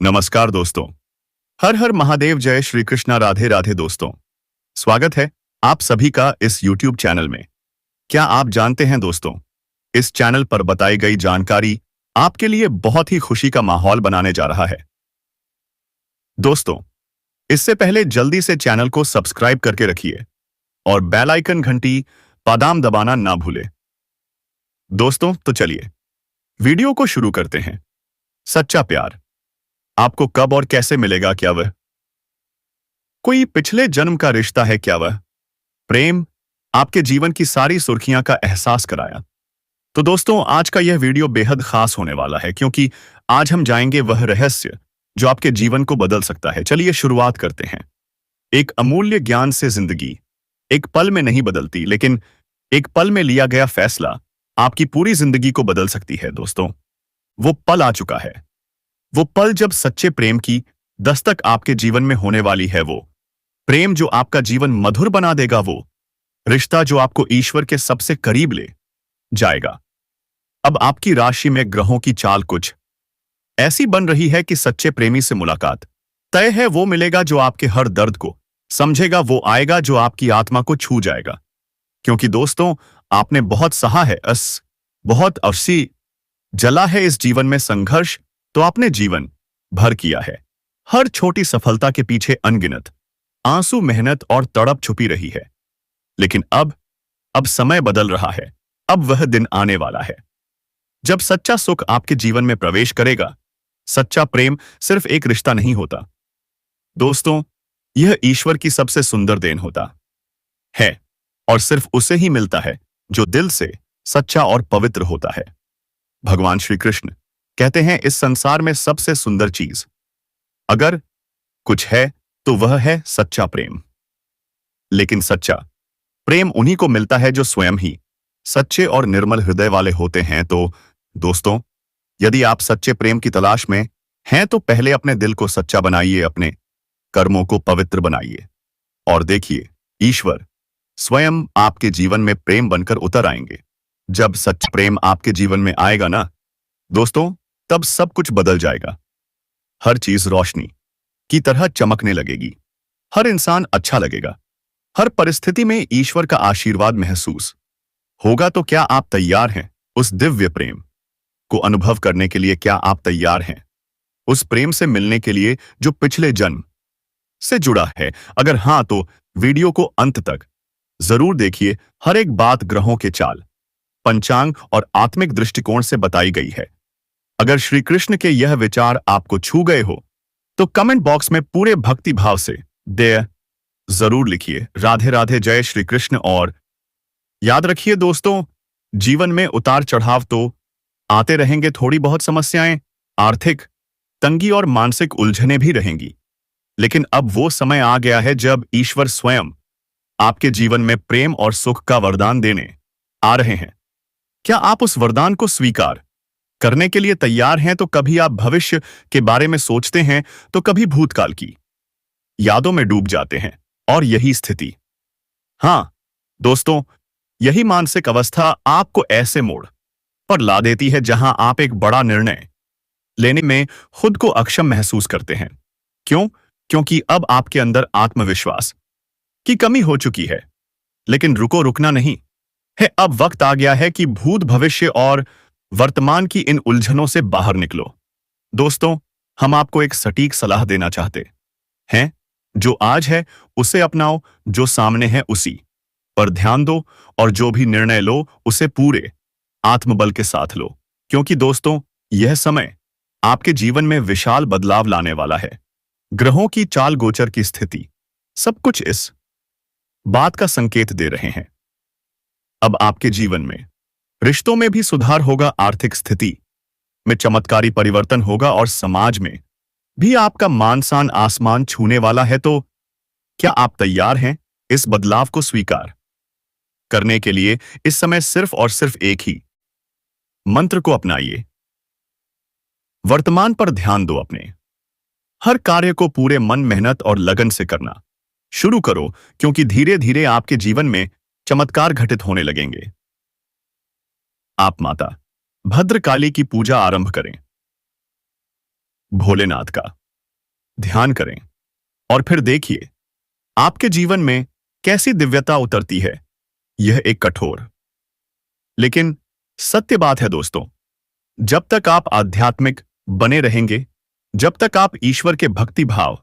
नमस्कार दोस्तों। हर हर महादेव, जय श्री कृष्णा, राधे राधे दोस्तों। स्वागत है आप सभी का इस YouTube चैनल में। क्या आप जानते हैं दोस्तों, इस चैनल पर बताई गई जानकारी आपके लिए बहुत ही खुशी का माहौल बनाने जा रहा है। दोस्तों, इससे पहले जल्दी से चैनल को सब्सक्राइब करके रखिए और बेल आइकन घंटी बादाम दबाना ना भूलें। दोस्तों, तो चलिए वीडियो को शुरू करते हैं। सच्चा प्यार आपको कब और कैसे मिलेगा? क्या वह कोई पिछले जन्म का रिश्ता है? क्या वह प्रेम आपके जीवन की सारी सुर्खियां का एहसास कराया? तो दोस्तों, आज का यह वीडियो बेहद खास होने वाला है, क्योंकि आज हम जाएंगे वह रहस्य जो आपके जीवन को बदल सकता है। चलिए शुरुआत करते हैं। एक अमूल्य ज्ञान से जिंदगी एक पल में नहीं बदलती, लेकिन एक पल में लिया गया फैसला आपकी पूरी जिंदगी को बदल सकती है। दोस्तों, वो पल आ चुका है। वो पल जब सच्चे प्रेम की दस्तक आपके जीवन में होने वाली है। वो प्रेम जो आपका जीवन मधुर बना देगा। वो रिश्ता जो आपको ईश्वर के सबसे करीब ले जाएगा। अब आपकी राशि में ग्रहों की चाल कुछ ऐसी बन रही है कि सच्चे प्रेमी से मुलाकात तय है। वो मिलेगा जो आपके हर दर्द को समझेगा। वो आएगा जो आपकी आत्मा को छू जाएगा। क्योंकि दोस्तों, आपने बहुत सहा है, बहुत अरसी जला है इस जीवन में संघर्ष तो आपने जीवन भर किया है। हर छोटी सफलता के पीछे अनगिनत आंसू, मेहनत और तड़प छुपी रही है। लेकिन अब समय बदल रहा है। अब वह दिन आने वाला है जब सच्चा सुख आपके जीवन में प्रवेश करेगा। सच्चा प्रेम सिर्फ एक रिश्ता नहीं होता दोस्तों, यह ईश्वर की सबसे सुंदर देन होता है, और सिर्फ उसे ही मिलता है जो दिल से सच्चा और पवित्र होता है। भगवान श्री कृष्ण कहते हैं, इस संसार में सबसे सुंदर चीज अगर कुछ है तो वह है सच्चा प्रेम। लेकिन सच्चा प्रेम उन्हीं को मिलता है जो स्वयं ही सच्चे और निर्मल हृदय वाले होते हैं। तो दोस्तों, यदि आप सच्चे प्रेम की तलाश में हैं तो पहले अपने दिल को सच्चा बनाइए, अपने कर्मों को पवित्र बनाइए, और देखिए ईश्वर स्वयं आपके जीवन में प्रेम बनकर उतर आएंगे। जब सच्चा प्रेम आपके जीवन में आएगा ना दोस्तों, तब सब कुछ बदल जाएगा। हर चीज रोशनी की तरह चमकने लगेगी। हर इंसान अच्छा लगेगा। हर परिस्थिति में ईश्वर का आशीर्वाद महसूस होगा। तो क्या आप तैयार हैं उस दिव्य प्रेम को अनुभव करने के लिए? क्या आप तैयार हैं उस प्रेम से मिलने के लिए जो पिछले जन्म से जुड़ा है? अगर हां, तो वीडियो को अंत तक जरूर देखिए। हर एक बात ग्रहों के चाल, पंचांग और आत्मिक दृष्टिकोण से बताई गई है। अगर श्री कृष्ण के यह विचार आपको छू गए हो तो कमेंट बॉक्स में पूरे भक्ति भाव से जय जरूर लिखिए। राधे राधे, जय श्री कृष्ण। और याद रखिए दोस्तों, जीवन में उतार चढ़ाव तो आते रहेंगे। थोड़ी बहुत समस्याएं, आर्थिक तंगी और मानसिक उलझनें भी रहेंगी। लेकिन अब वो समय आ गया है जब ईश्वर स्वयं आपके जीवन में प्रेम और सुख का वरदान देने आ रहे हैं। क्या आप उस वरदान को स्वीकार करने के लिए तैयार हैं? तो कभी आप भविष्य के बारे में सोचते हैं तो कभी भूतकाल की यादों में डूब जाते हैं। और यही स्थिति, हां दोस्तों, यही मानसिक अवस्था आपको ऐसे मोड़ पर ला देती है जहां आप एक बड़ा निर्णय लेने में खुद को अक्षम महसूस करते हैं। क्यों? क्योंकि अब आपके अंदर आत्मविश्वास की कमी हो चुकी है। लेकिन रुकना नहीं है। अब वक्त आ गया है कि भूत, भविष्य और वर्तमान की इन उलझनों से बाहर निकलो। दोस्तों, हम आपको एक सटीक सलाह देना चाहते हैं। जो आज है उसे अपनाओ, जो सामने है उसी पर ध्यान दो, और जो भी निर्णय लो उसे पूरे आत्मबल के साथ लो। क्योंकि दोस्तों, यह समय आपके जीवन में विशाल बदलाव लाने वाला है। ग्रहों की चाल, गोचर की स्थिति, सब कुछ इस बात का संकेत दे रहे हैं। अब आपके जीवन में रिश्तों में भी सुधार होगा, आर्थिक स्थिति में चमत्कारी परिवर्तन होगा, और समाज में भी आपका मान सम्मान आसमान छूने वाला है। तो क्या आप तैयार हैं इस बदलाव को स्वीकार करने के लिए? इस समय सिर्फ और सिर्फ एक ही मंत्र को अपनाइए। वर्तमान पर ध्यान दो। अपने हर कार्य को पूरे मन, मेहनत और लगन से करना शुरू करो, क्योंकि धीरे धीरे आपके जीवन में चमत्कार घटित होने लगेंगे। आप माता भद्रकाली की पूजा आरंभ करें। भोलेनाथ का ध्यान करें और फिर देखिए आपके जीवन में कैसी दिव्यता उतरती है। यह एक कठोर लेकिन सत्य बात है दोस्तों। जब तक आप आध्यात्मिक बने रहेंगे, जब तक आप ईश्वर के भक्ति भाव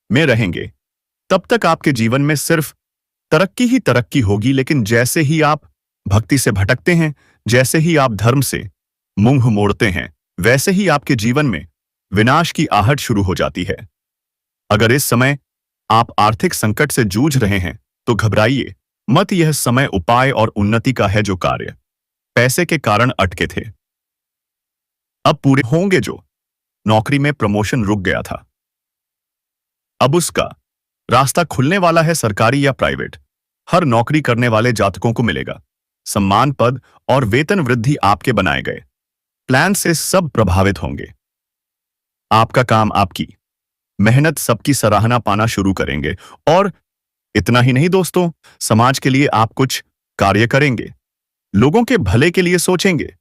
में रहेंगे, तब तक आपके जीवन में सिर्फ तरक्की ही तरक्की होगी। लेकिन जैसे ही आप भक्ति से भटकते हैं, जैसे ही आप धर्म से मुंह मोड़ते हैं, वैसे ही आपके जीवन में विनाश की आहट शुरू हो जाती है। अगर इस समय आप आर्थिक संकट से जूझ रहे हैं तो घबराइए मत। यह समय उपाय और उन्नति का है। जो कार्य पैसे के कारण अटके थे अब पूरे होंगे। जो नौकरी में प्रमोशन रुक गया था, अब उसका रास्ता खुलने वाला है। सरकारी या प्राइवेट, हर नौकरी करने वाले जातकों को मिलेगा सम्मान, पद और वेतन वृद्धि। आपके बनाए गए प्लान से सब प्रभावित होंगे। आपका काम, आपकी मेहनत सबकी सराहना पाना शुरू करेंगे। और इतना ही नहीं दोस्तों, समाज के लिए आप कुछ कार्य करेंगे, लोगों के भले के लिए सोचेंगे,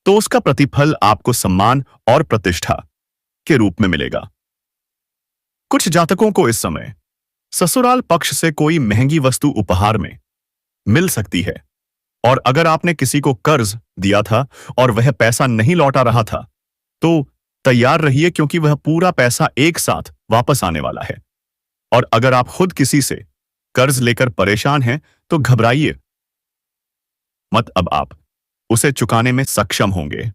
तो उसका प्रतिफल आपको सम्मान और प्रतिष्ठा के रूप में मिलेगा। कुछ जातकों को इस समय ससुराल पक्ष से कोई महंगी वस्तु उपहार में मिल सकती है। और अगर आपने किसी को कर्ज दिया था और वह पैसा नहीं लौटा रहा था, तो तैयार रहिए, क्योंकि वह पूरा पैसा एक साथ वापस आने वाला है। और अगर आप खुद किसी से कर्ज लेकर परेशान हैं, तो घबराइए मत, अब आप उसे चुकाने में सक्षम होंगे।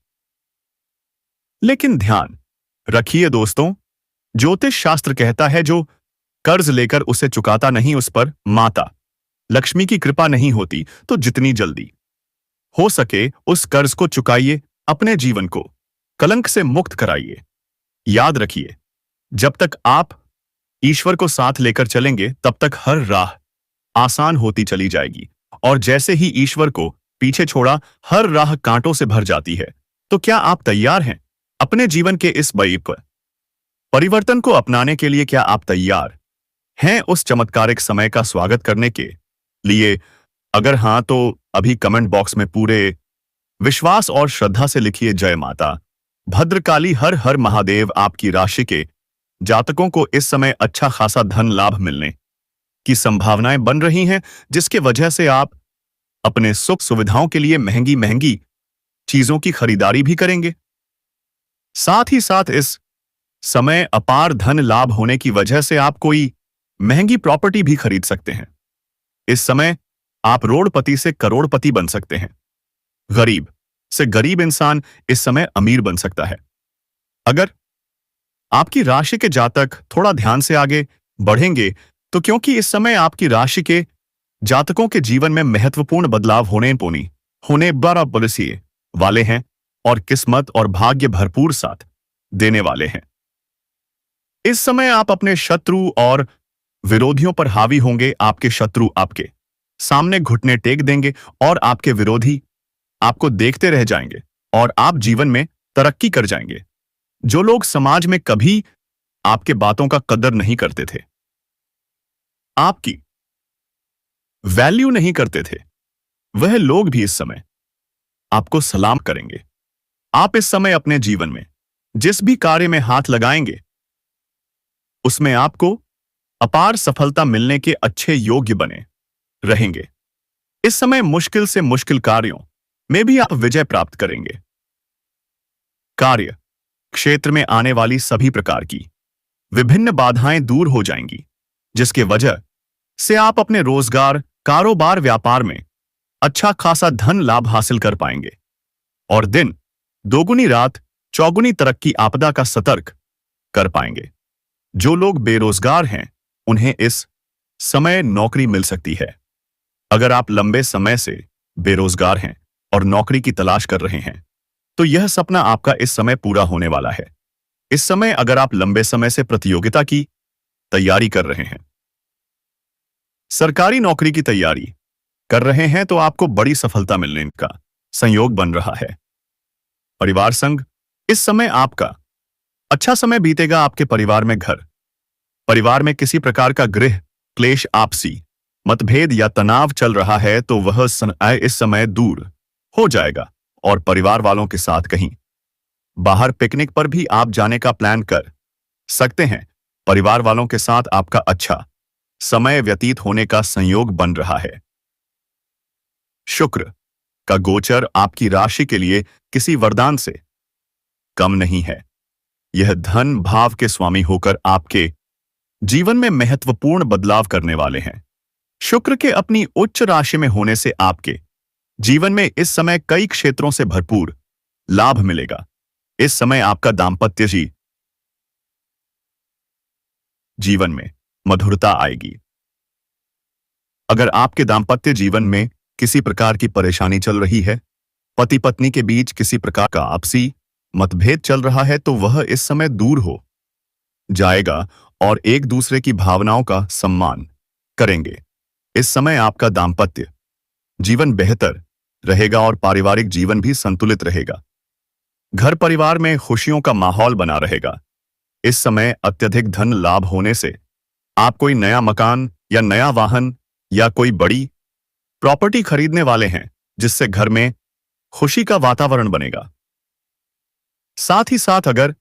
लेकिन ध्यान रखिए दोस्तों, ज्योतिष शास्त्र कहता है जो कर्ज लेकर उसे चुकाता नहीं, उस पर माता लक्ष्मी की कृपा नहीं होती। तो जितनी जल्दी हो सके उस कर्ज को चुकाइए, अपने जीवन को कलंक से मुक्त कराइए। याद रखिए, जब तक आप ईश्वर को साथ लेकर चलेंगे, तब तक हर राह आसान होती चली जाएगी। और जैसे ही ईश्वर को पीछे छोड़ा, हर राह कांटों से भर जाती है। तो क्या आप तैयार हैं अपने जीवन के इस बड़े परिवर्तन को अपनाने के लिए? क्या आप तैयार हैं उस चमत्कारिक समय का स्वागत करने के लिए? अगर हां, तो अभी कमेंट बॉक्स में पूरे विश्वास और श्रद्धा से लिखिए, जय माता भद्रकाली, हर हर महादेव। आपकी राशि के जातकों को इस समय अच्छा खासा धन लाभ मिलने की संभावनाएं बन रही हैं, जिसके वजह से आप अपने सुख सुविधाओं के लिए महंगी महंगी चीजों की खरीदारी भी करेंगे। साथ ही साथ इस समय अपार धन लाभ होने की वजह से आप कोई महंगी प्रॉपर्टी भी खरीद सकते हैं। इस समय आप रोडपति से करोड़पति बन सकते हैं। गरीब से गरीब इंसान इस समय अमीर बन सकता है। अगर आपकी राशि के जातक थोड़ा ध्यान से आगे बढ़ेंगे, तो क्योंकि इस समय आपकी राशि के जातकों के जीवन में महत्वपूर्ण बदलाव होने बड़ा पॉलिसी वाले हैं और किस्मत और भाग्य भरपूर साथ देने वाले हैं। इस समय आप अपने शत्रु और विरोधियों पर हावी होंगे। आपके शत्रु आपके सामने घुटने टेक देंगे और आपके विरोधी आपको देखते रह जाएंगे और आप जीवन में तरक्की कर जाएंगे। जो लोग समाज में कभी आपके बातों का कदर नहीं करते थे, आपकी वैल्यू नहीं करते थे, वह लोग भी इस समय आपको सलाम करेंगे। आप इस समय अपने जीवन में जिस भी कार्य में हाथ लगाएंगे, उसमें आपको अपार सफलता मिलने के अच्छे योग्य बने रहेंगे। इस समय मुश्किल से मुश्किल कार्यों में भी आप विजय प्राप्त करेंगे। कार्य क्षेत्र में आने वाली सभी प्रकार की विभिन्न बाधाएं दूर हो जाएंगी, जिसके वजह से आप अपने रोजगार, कारोबार, व्यापार में अच्छा खासा धन लाभ हासिल कर पाएंगे और दिन दोगुनी रात चौगुनी तरक्की आपदा का सतर्क कर पाएंगे। जो लोग बेरोजगार हैं, उन्हें इस समय नौकरी मिल सकती है। अगर आप लंबे समय से बेरोजगार हैं और नौकरी की तलाश कर रहे हैं, तो यह सपना आपका इस समय पूरा होने वाला है। इस समय अगर आप लंबे समय से प्रतियोगिता की तैयारी कर रहे हैं, सरकारी नौकरी की तैयारी कर रहे हैं, तो आपको बड़ी सफलता मिलने का संयोग बन रहा है। परिवार संग, इस समय आपका अच्छा समय बीतेगा। आपके परिवार में किसी प्रकार का गृह क्लेश, आपसी मतभेद या तनाव चल रहा है, तो वह इस समय दूर हो जाएगा और परिवार वालों के साथ कहीं बाहर पिकनिक पर भी आप जाने का प्लान कर सकते हैं। परिवार वालों के साथ आपका अच्छा समय व्यतीत होने का संयोग बन रहा है। शुक्र का गोचर आपकी राशि के लिए किसी वरदान से कम नहीं है। यह धन भाव के स्वामी होकर आपके जीवन में महत्वपूर्ण बदलाव करने वाले हैं। शुक्र के अपनी उच्च राशि में होने से आपके जीवन में इस समय कई क्षेत्रों से भरपूर लाभ मिलेगा। इस समय आपका दाम्पत्य जीवन में मधुरता आएगी। अगर आपके दाम्पत्य जीवन में किसी प्रकार की परेशानी चल रही है, पति पत्नी के बीच किसी प्रकार का आपसी मतभेद चल रहा है, तो वह इस समय दूर हो जाएगा और एक दूसरे की भावनाओं का सम्मान करेंगे। इस समय आपका दाम्पत्य जीवन बेहतर रहेगा और पारिवारिक जीवन भी संतुलित रहेगा। घर परिवार में खुशियों का माहौल बना रहेगा। इस समय अत्यधिक धन लाभ होने से आप कोई नया मकान या नया वाहन या कोई बड़ी प्रॉपर्टी खरीदने वाले हैं, जिससे घर में खुशी का वातावरण बनेगा। साथ ही साथ अगर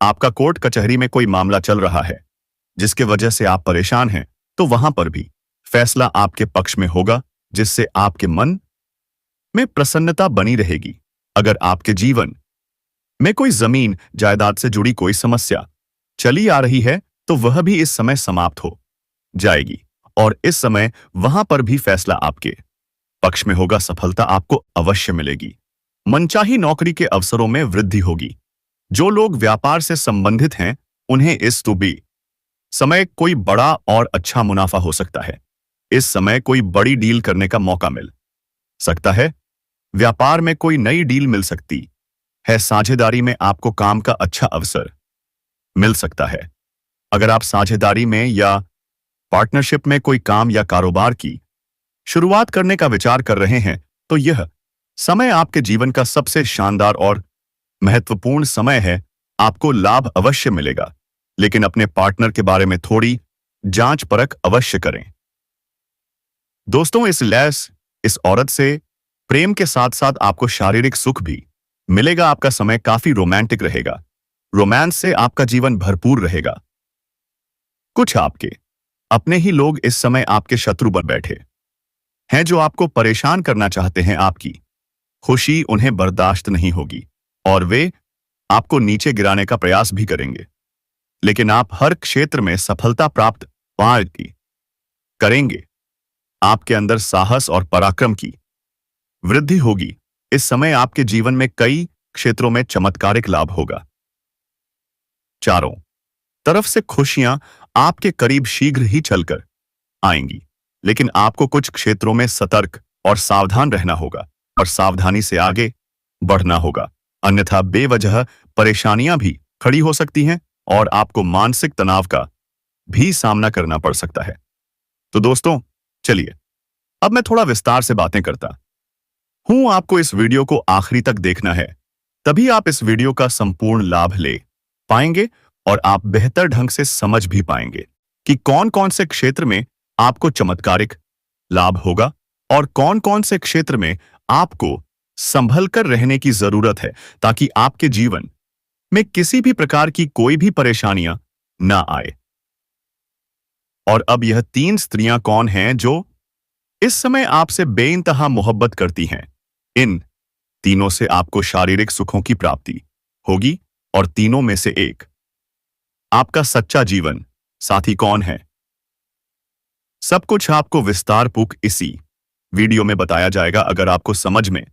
आपका कोर्ट कचहरी में कोई मामला चल रहा है जिसके वजह से आप परेशान हैं, तो वहां पर भी फैसला आपके पक्ष में होगा, जिससे आपके मन में प्रसन्नता बनी रहेगी। अगर आपके जीवन में कोई जमीन जायदाद से जुड़ी कोई समस्या चली आ रही है, तो वह भी इस समय समाप्त हो जाएगी और इस समय वहां पर भी फैसला आपके पक्ष में होगा। सफलता आपको अवश्य मिलेगी। मनचाही नौकरी के अवसरों में वृद्धि होगी। जो लोग व्यापार से संबंधित हैं, उन्हें इस समय कोई बड़ा और अच्छा मुनाफा हो सकता है। इस समय कोई बड़ी डील करने का मौका मिल सकता है। व्यापार में कोई नई डील मिल सकती है। साझेदारी में आपको काम का अच्छा अवसर मिल सकता है। अगर आप साझेदारी में या पार्टनरशिप में कोई काम या कारोबार की शुरुआत करने का विचार कर रहे हैं, तो यह समय आपके जीवन का सबसे शानदार और महत्वपूर्ण समय है। आपको लाभ अवश्य मिलेगा, लेकिन अपने पार्टनर के बारे में थोड़ी जांच परख अवश्य करें। दोस्तों, इस औरत से प्रेम के साथ साथ आपको शारीरिक सुख भी मिलेगा। आपका समय काफी रोमांटिक रहेगा। रोमांस से आपका जीवन भरपूर रहेगा। कुछ आपके अपने ही लोग इस समय आपके शत्रु बन बैठे हैं, जो आपको परेशान करना चाहते हैं। आपकी खुशी उन्हें बर्दाश्त नहीं होगी और वे आपको नीचे गिराने का प्रयास भी करेंगे, लेकिन आप हर क्षेत्र में सफलता प्राप्त करेंगे। आपके अंदर साहस और पराक्रम की वृद्धि होगी। इस समय आपके जीवन में कई क्षेत्रों में चमत्कारिक लाभ होगा। चारों तरफ से खुशियां आपके करीब शीघ्र ही चलकर आएंगी, लेकिन आपको कुछ क्षेत्रों में सतर्क और सावधान रहना होगा और सावधानी से आगे बढ़ना होगा, अन्यथा बेवजह परेशानियां भी खड़ी हो सकती हैं और आपको मानसिक तनाव का भी सामना करना पड़ सकता है। तो दोस्तों, चलिए अब मैं थोड़ा विस्तार से बातें करता हूं। आपको इस वीडियो को आखिरी तक देखना है, तभी आप इस वीडियो का संपूर्ण लाभ ले पाएंगे और आप बेहतर ढंग से समझ भी पाएंगे कि कौन कौन से क्षेत्र में आपको चमत्कारिक लाभ होगा और कौन कौन से क्षेत्र में आपको संभल कर रहने की जरूरत है, ताकि आपके जीवन में किसी भी प्रकार की कोई भी परेशानियां ना आए। और अब यह 3 स्त्रियां कौन हैं जो इस समय आपसे बेइंतहा मोहब्बत करती हैं? इन तीनों से आपको शारीरिक सुखों की प्राप्ति होगी और तीनों में से एक आपका सच्चा जीवन साथी कौन है, सब कुछ आपको विस्तारपूर्वक इसी वीडियो में बताया जाएगा। अगर आपको समझ में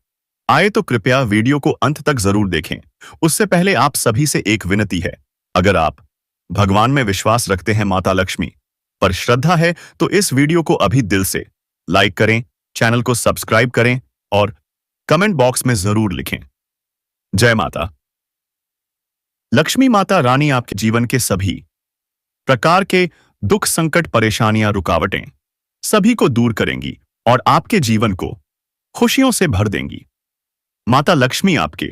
आए तो कृपया वीडियो को अंत तक जरूर देखें। उससे पहले आप सभी से एक विनती है, अगर आप भगवान में विश्वास रखते हैं, माता लक्ष्मी पर श्रद्धा है, तो इस वीडियो को अभी दिल से लाइक करें, चैनल को सब्सक्राइब करें और कमेंट बॉक्स में जरूर लिखें, जय माता लक्ष्मी। माता रानी आपके जीवन के सभी प्रकार के दुख, संकट, परेशानियां, रुकावटें सभी को दूर करेंगी और आपके जीवन को खुशियों से भर देंगी। माता लक्ष्मी आपके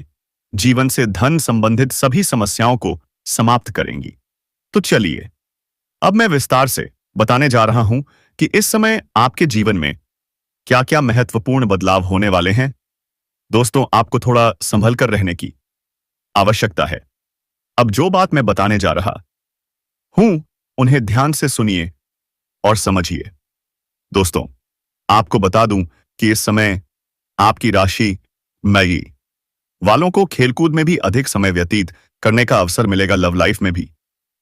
जीवन से धन संबंधित सभी समस्याओं को समाप्त करेंगी। तो चलिए अब मैं विस्तार से बताने जा रहा हूं कि इस समय आपके जीवन में क्या क्या महत्वपूर्ण बदलाव होने वाले हैं। दोस्तों, आपको थोड़ा संभल कर रहने की आवश्यकता है। अब जो बात मैं बताने जा रहा हूं, उन्हें ध्यान से सुनिए और समझिए। दोस्तों, आपको बता दूं कि इस समय आपकी राशि मई वालों को खेलकूद में भी अधिक समय व्यतीत करने का अवसर मिलेगा। लव लाइफ में भी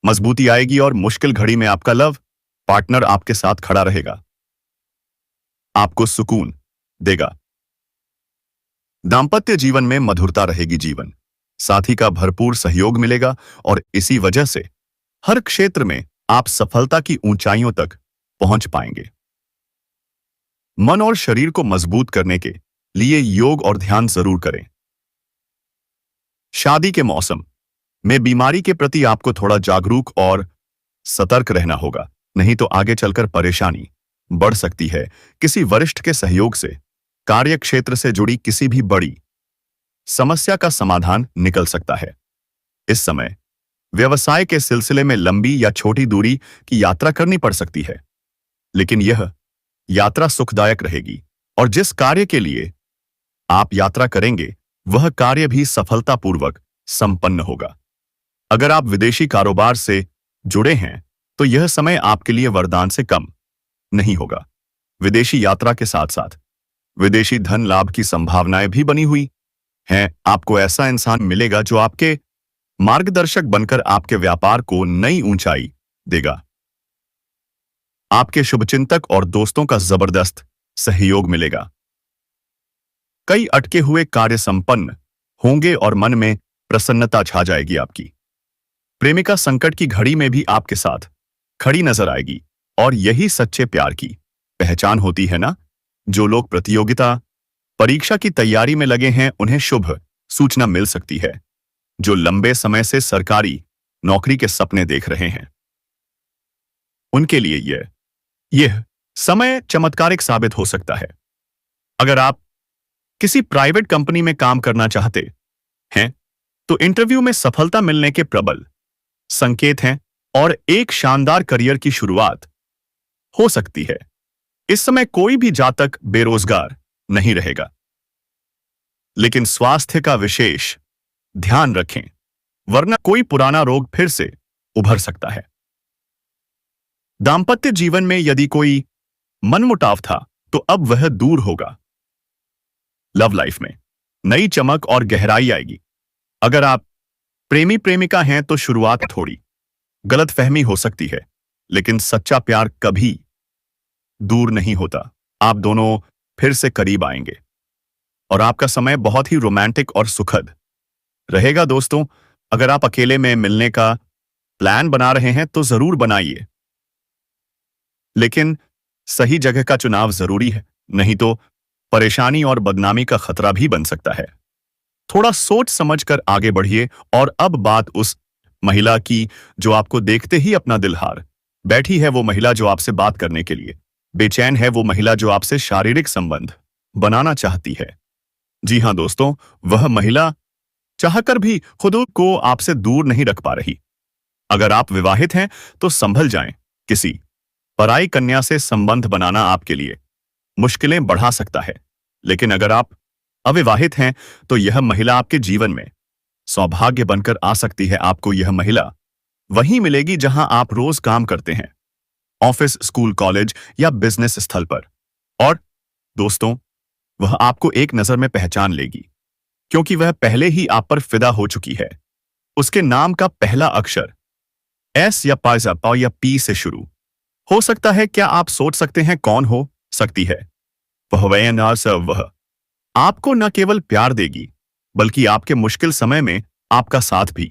मजबूती आएगी और मुश्किल घड़ी में आपका लव पार्टनर आपके साथ खड़ा रहेगा, आपको सुकून देगा। दांपत्य जीवन में मधुरता रहेगी, जीवन साथी का भरपूर सहयोग मिलेगा और इसी वजह से हर क्षेत्र में आप सफलता की ऊंचाइयों तक पहुंच पाएंगे। मन और शरीर को मजबूत करने के लिए योग और ध्यान जरूर करें। शादी के मौसम में बीमारी के प्रति आपको थोड़ा जागरूक और सतर्क रहना होगा, नहीं तो आगे चलकर परेशानी बढ़ सकती है। किसी वरिष्ठ के सहयोग से कार्य क्षेत्र से जुड़ी किसी भी बड़ी समस्या का समाधान निकल सकता है। इस समय व्यवसाय के सिलसिले में लंबी या छोटी दूरी की यात्रा करनी पड़ सकती है, लेकिन यह यात्रा सुखदायक रहेगी और जिस कार्य के लिए आप यात्रा करेंगे वह कार्य भी सफलतापूर्वक संपन्न होगा। अगर आप विदेशी कारोबार से जुड़े हैं तो यह समय आपके लिए वरदान से कम नहीं होगा। विदेशी यात्रा के साथ साथ विदेशी धन लाभ की संभावनाएं भी बनी हुई हैं। आपको ऐसा इंसान मिलेगा जो आपके मार्गदर्शक बनकर आपके व्यापार को नई ऊंचाई देगा। आपके शुभचिंतक और दोस्तों का जबरदस्त सहयोग मिलेगा। कई अटके हुए कार्य संपन्न होंगे और मन में प्रसन्नता छा जाएगी आपकी। प्रेमिका संकट की घड़ी में भी आपके साथ खड़ी नजर आएगी और यही सच्चे प्यार की पहचान होती है ना। जो लोग प्रतियोगिता परीक्षा की तैयारी में लगे हैं उन्हें शुभ सूचना मिल सकती है। जो लंबे समय से सरकारी नौकरी के सपने देख रहे हैं उनके लिए यह समय चमत्कारिक साबित हो सकता है। अगर आप किसी प्राइवेट कंपनी में काम करना चाहते हैं तो इंटरव्यू में सफलता मिलने के प्रबल संकेत हैं और एक शानदार करियर की शुरुआत हो सकती है। इस समय कोई भी जातक बेरोजगार नहीं रहेगा, लेकिन स्वास्थ्य का विशेष ध्यान रखें, वरना कोई पुराना रोग फिर से उभर सकता है। दांपत्य जीवन में यदि कोई मनमुटाव था तो अब वह दूर होगा। लव लाइफ में नई चमक और गहराई आएगी। अगर आप प्रेमी प्रेमिका हैं तो शुरुआत थोड़ी गलतफहमी हो सकती है, लेकिन सच्चा प्यार कभी दूर नहीं होता। आप दोनों फिर से करीब आएंगे और आपका समय बहुत ही रोमांटिक और सुखद रहेगा। दोस्तों, अगर आप अकेले में मिलने का प्लान बना रहे हैं तो जरूर बनाइए, लेकिन सही जगह का चुनाव जरूरी है, नहीं तो परेशानी और बदनामी का खतरा भी बन सकता है। थोड़ा सोच समझकर आगे बढ़िए। और अब बात उस महिला की जो आपको देखते ही अपना दिल हार बैठी है, वो महिला जो आपसे बात करने के लिए बेचैन है, वो महिला जो आपसे शारीरिक संबंध बनाना चाहती है। जी हां दोस्तों, वह महिला चाहकर भी खुद को आपसे दूर नहीं रख पा रही। अगर आप विवाहित हैं तो संभल जाएं। किसी पराई कन्या से संबंध बनाना आपके लिए मुश्किलें बढ़ा सकता है, लेकिन अगर आप अविवाहित हैं तो यह महिला आपके जीवन में सौभाग्य बनकर आ सकती है। आपको यह महिला वहीं मिलेगी जहां आप रोज काम करते हैं, ऑफिस, स्कूल, कॉलेज या बिजनेस स्थल पर। और दोस्तों, वह आपको एक नजर में पहचान लेगी, क्योंकि वह पहले ही आप पर फिदा हो चुकी है। उसके नाम का पहला अक्षर एस या पाइजा या पी से शुरू हो सकता है। क्या आप सोच सकते हैं कौन हो सकती है वह आपको न केवल प्यार देगी बल्कि आपके मुश्किल समय में आपका साथ भी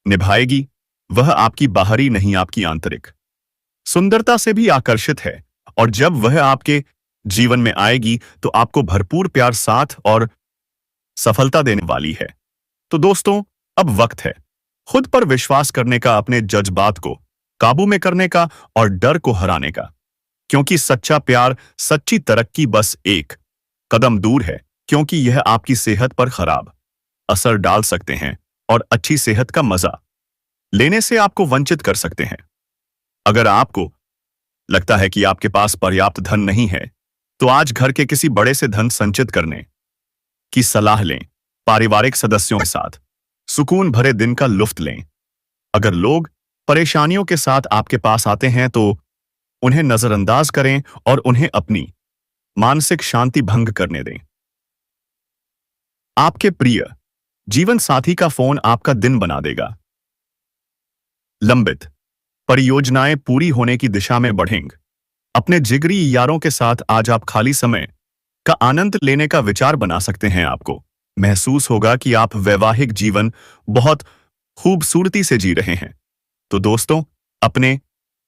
निभाएगी। वह आपकी बाहरी नहीं, आपकी आंतरिक सुंदरता से भी आकर्षित है और जब वह आपके जीवन में आएगी तो आपको भरपूर प्यार, साथ और सफलता देने वाली है। तो दोस्तों, अब वक्त है खुद पर विश्वास करने का, अपने जज्बात को काबू में करने का और डर को हराने का, क्योंकि सच्चा प्यार, सच्ची तरक्की बस एक कदम दूर है। क्योंकि यह आपकी सेहत पर खराब असर डाल सकते हैं और अच्छी सेहत का मजा लेने से आपको वंचित कर सकते हैं। अगर आपको लगता है कि आपके पास पर्याप्त धन नहीं है तो आज घर के किसी बड़े से धन संचित करने की सलाह लें। पारिवारिक सदस्यों के साथ सुकून भरे दिन का लुत्फ लें। अगर लोग परेशानियों के साथ आपके पास आते हैं तो उन्हें नजरअंदाज करें और उन्हें अपनी मानसिक शांति भंग करने दें। आपके प्रिय जीवन साथी का फोन आपका दिन बना देगा। लंबित परियोजनाएं पूरी होने की दिशा में बढ़ेंगी। अपने जिगरी यारों के साथ आज आप खाली समय का आनंद लेने का विचार बना सकते हैं। आपको महसूस होगा कि आप वैवाहिक जीवन बहुत खूबसूरती से जी रहे हैं। तो दोस्तों, अपने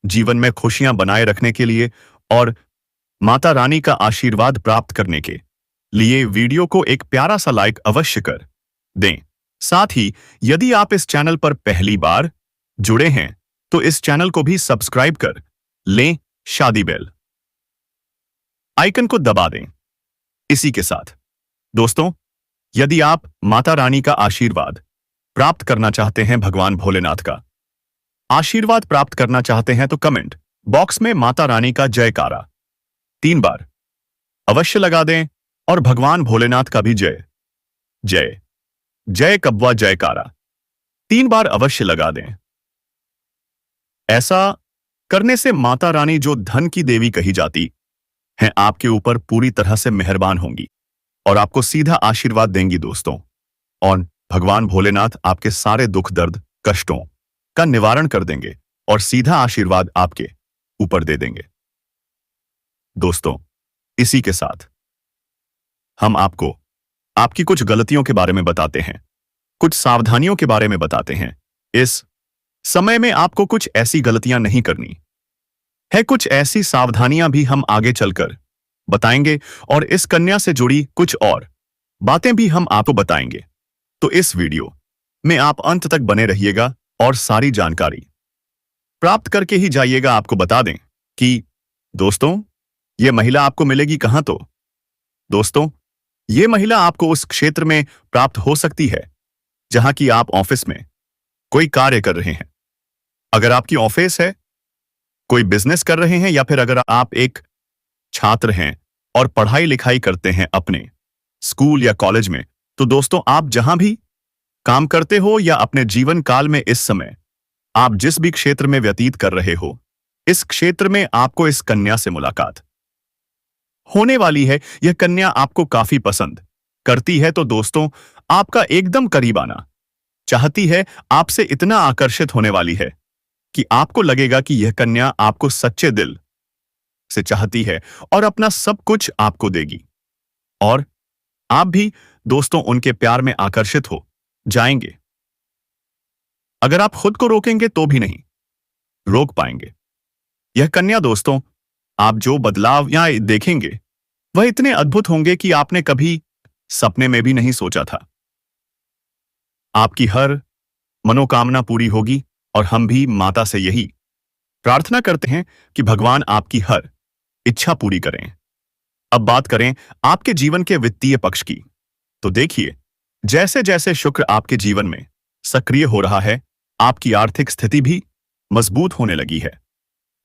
जीवन में खुशियां बनाए रखने के लिए और माता रानी का आशीर्वाद प्राप्त करने के लिए वीडियो को एक प्यारा सा लाइक अवश्य कर दें। साथ ही यदि आप इस चैनल पर पहली बार जुड़े हैं तो इस चैनल को भी सब्सक्राइब कर लें, शादी बेल आइकन को दबा दें। इसी के साथ दोस्तों, यदि आप माता रानी का आशीर्वाद प्राप्त करना चाहते हैं, भगवान भोलेनाथ का आशीर्वाद प्राप्त करना चाहते हैं, तो कमेंट बॉक्स में माता रानी का जयकारा 3 बार अवश्य लगा दें और भगवान भोलेनाथ का भी जय जय जय कब्वा जयकारा 3 बार अवश्य लगा दें। ऐसा करने से माता रानी, जो धन की देवी कही जाती हैं, आपके ऊपर पूरी तरह से मेहरबान होंगी और आपको सीधा आशीर्वाद देंगी दोस्तों। और भगवान भोलेनाथ आपके सारे दुख दर्द कष्टों का निवारण कर देंगे और सीधा आशीर्वाद आपके ऊपर दे देंगे। दोस्तों, इसी के साथ हम आपको आपकी कुछ गलतियों के बारे में बताते हैं, कुछ सावधानियों के बारे में बताते हैं। इस समय में आपको कुछ ऐसी गलतियां नहीं करनी है, कुछ ऐसी सावधानियां भी हम आगे चलकर बताएंगे और इस कन्या से जुड़ी कुछ और बातें भी हम आपको बताएंगे। तो इस वीडियो में आप अंत तक बने रहिएगा और सारी जानकारी प्राप्त करके ही जाइएगा। आपको बता दें कि दोस्तों, यह महिला आपको मिलेगी कहां। तो दोस्तों, यह महिला आपको उस क्षेत्र में प्राप्त हो सकती है जहां की आप ऑफिस में कोई कार्य कर रहे हैं। अगर आपकी ऑफिस है, कोई बिजनेस कर रहे हैं, या फिर अगर आप एक छात्र हैं और पढ़ाई लिखाई करते हैं अपने स्कूल या कॉलेज में, तो दोस्तों, आप जहां भी काम करते हो या अपने जीवन काल में इस समय आप जिस भी क्षेत्र में व्यतीत कर रहे हो, इस क्षेत्र में आपको इस कन्या से मुलाकात होने वाली है। यह कन्या आपको काफी पसंद करती है। तो दोस्तों, आपका एकदम करीब आना चाहती है, आपसे इतना आकर्षित होने वाली है कि आपको लगेगा कि यह कन्या आपको सच्चे दिल से चाहती है और अपना सब कुछ आपको देगी। और आप भी दोस्तों उनके प्यार में आकर्षित हो जाएंगे। अगर आप खुद को रोकेंगे तो भी नहीं रोक पाएंगे। यह कन्या दोस्तों, आप जो बदलाव यहां देखेंगे वह इतने अद्भुत होंगे कि आपने कभी सपने में भी नहीं सोचा था। आपकी हर मनोकामना पूरी होगी और हम भी माता से यही प्रार्थना करते हैं कि भगवान आपकी हर इच्छा पूरी करें। अब बात करें आपके जीवन के वित्तीय पक्ष की, तो देखिए, जैसे जैसे शुक्र आपके जीवन में सक्रिय हो रहा है, आपकी आर्थिक स्थिति भी मजबूत होने लगी है।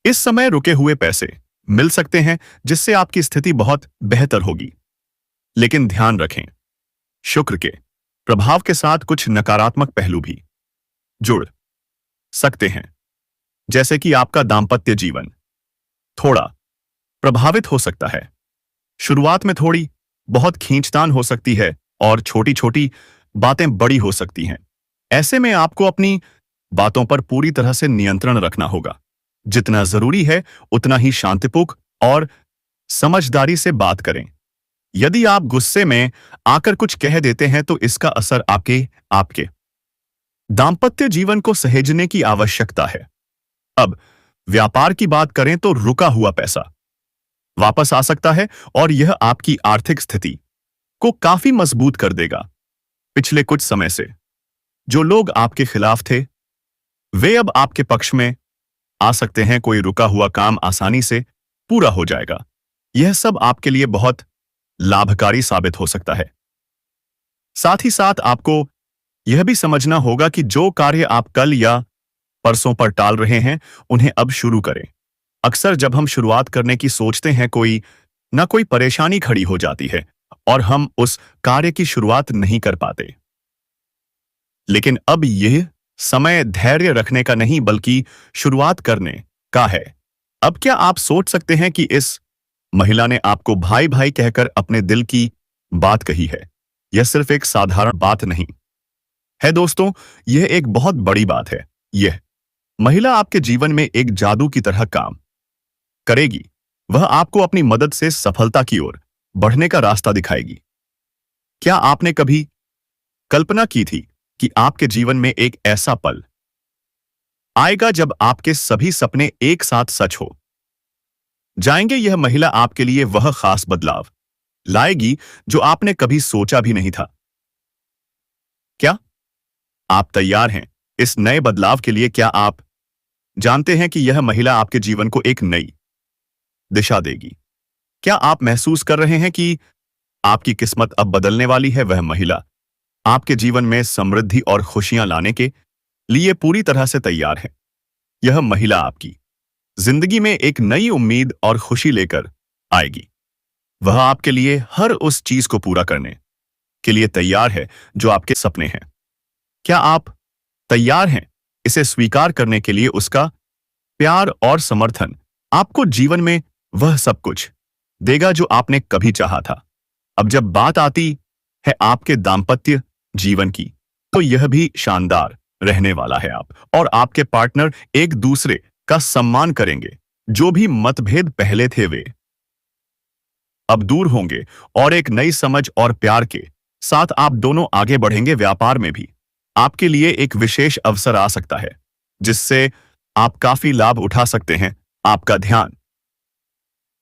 इस समय रुके हुए पैसे मिल सकते हैं जिससे आपकी स्थिति बहुत बेहतर होगी। लेकिन ध्यान रखें, शुक्र के प्रभाव के साथ कुछ नकारात्मक पहलू भी जुड़ सकते हैं, जैसे कि आपका दांपत्य जीवन थोड़ा प्रभावित हो सकता है। शुरुआत में थोड़ी बहुत खींचतान हो सकती है और छोटी छोटी बातें बड़ी हो सकती हैं। ऐसे में आपको अपनी बातों पर पूरी तरह से नियंत्रण रखना होगा। जितना जरूरी है उतना ही शांतिपूर्ण और समझदारी से बात करें। यदि आप गुस्से में आकर कुछ कह देते हैं तो इसका असर आपके दांपत्य जीवन को सहेजने की आवश्यकता है। अब व्यापार की बात करें तो रुका हुआ पैसा वापस आ सकता है और यह आपकी आर्थिक स्थिति को काफी मजबूत कर देगा। पिछले कुछ समय से जो लोग आपके खिलाफ थे वे अब आपके पक्ष में आ सकते हैं। कोई रुका हुआ काम आसानी से पूरा हो जाएगा। यह सब आपके लिए बहुत लाभकारी साबित हो सकता है। साथ ही साथ आपको यह भी समझना होगा कि जो कार्य आप कल या परसों पर टाल रहे हैं उन्हें अब शुरू करें। अक्सर जब हम शुरुआत करने की सोचते हैं कोई ना कोई परेशानी खड़ी हो जाती है और हम उस कार्य की शुरुआत नहीं कर पाते। लेकिन अब यह समय धैर्य रखने का नहीं बल्कि शुरुआत करने का है। अब क्या आप सोच सकते हैं कि इस महिला ने आपको भाई भाई कहकर अपने दिल की बात कही है? यह सिर्फ एक साधारण बात नहीं है दोस्तों, यह एक बहुत बड़ी बात है। यह महिला आपके जीवन में एक जादू की तरह काम करेगी। वह आपको अपनी मदद से सफलता की ओर बढ़ने का रास्ता दिखाएगी। क्या आपने कभी कल्पना की थी कि आपके जीवन में एक ऐसा पल आएगा जब आपके सभी सपने एक साथ सच हो जाएंगे? यह महिला आपके लिए वह खास बदलाव लाएगी जो आपने कभी सोचा भी नहीं था। क्या आप तैयार हैं इस नए बदलाव के लिए? क्या आप जानते हैं कि यह महिला आपके जीवन को एक नई दिशा देगी? क्या आप महसूस कर रहे हैं कि आपकी किस्मत अब बदलने वाली है? वह महिला आपके जीवन में समृद्धि और खुशियां लाने के लिए पूरी तरह से तैयार है। यह महिला आपकी जिंदगी में एक नई उम्मीद और खुशी लेकर आएगी। वह आपके लिए हर उस चीज को पूरा करने के लिए तैयार है जो आपके सपने हैं। क्या आप तैयार हैं इसे स्वीकार करने के लिए? उसका प्यार और समर्थन आपको जीवन में वह सब कुछ देगा जो आपने कभी चाहा था। अब जब बात आती है आपके दाम्पत्य जीवन की, तो यह भी शानदार रहने वाला है। आप और आपके पार्टनर एक दूसरे का सम्मान करेंगे। जो भी मतभेद पहले थे वे अब दूर होंगे और एक नई समझ और प्यार के साथ आप दोनों आगे बढ़ेंगे। व्यापार में भी आपके लिए एक विशेष अवसर आ सकता है जिससे आप काफी लाभ उठा सकते हैं। आपका ध्यान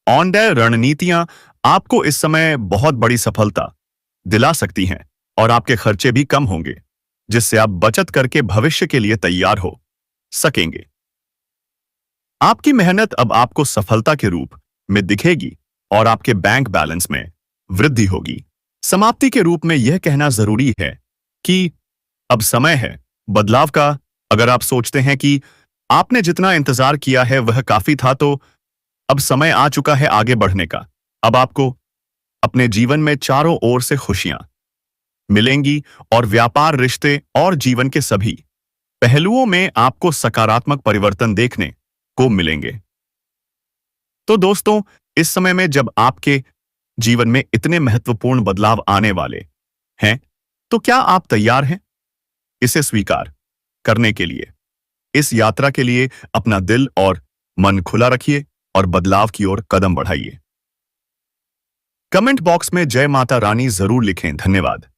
ऑनलाइन रणनीतियां आपको इस समय बहुत बड़ी सफलता दिला सकती हैं और आपके खर्चे भी कम होंगे, जिससे आप बचत करके भविष्य के लिए तैयार हो सकेंगे। आपकी मेहनत अब आपको सफलता के रूप में दिखेगी और आपके बैंक बैलेंस में वृद्धि होगी। समाप्ति के रूप में यह कहना जरूरी है कि अब समय है बदलाव का। अगर आप सोचते हैं कि आपने जितना इंतजार किया है वह काफी था, तो अब समय आ चुका है आगे बढ़ने का। अब आपको अपने जीवन में चारों ओर से खुशियां मिलेंगी और व्यापार, रिश्ते और जीवन के सभी पहलुओं में आपको सकारात्मक परिवर्तन देखने को मिलेंगे। तो दोस्तों, इस समय में जब आपके जीवन में इतने महत्वपूर्ण बदलाव आने वाले हैं, तो क्या आप तैयार हैं इसे स्वीकार करने के लिए? इस यात्रा के लिए अपना दिल और मन खुला रखिए और बदलाव की ओर कदम बढ़ाइए। कमेंट बॉक्स में जय माता रानी जरूर लिखें। धन्यवाद।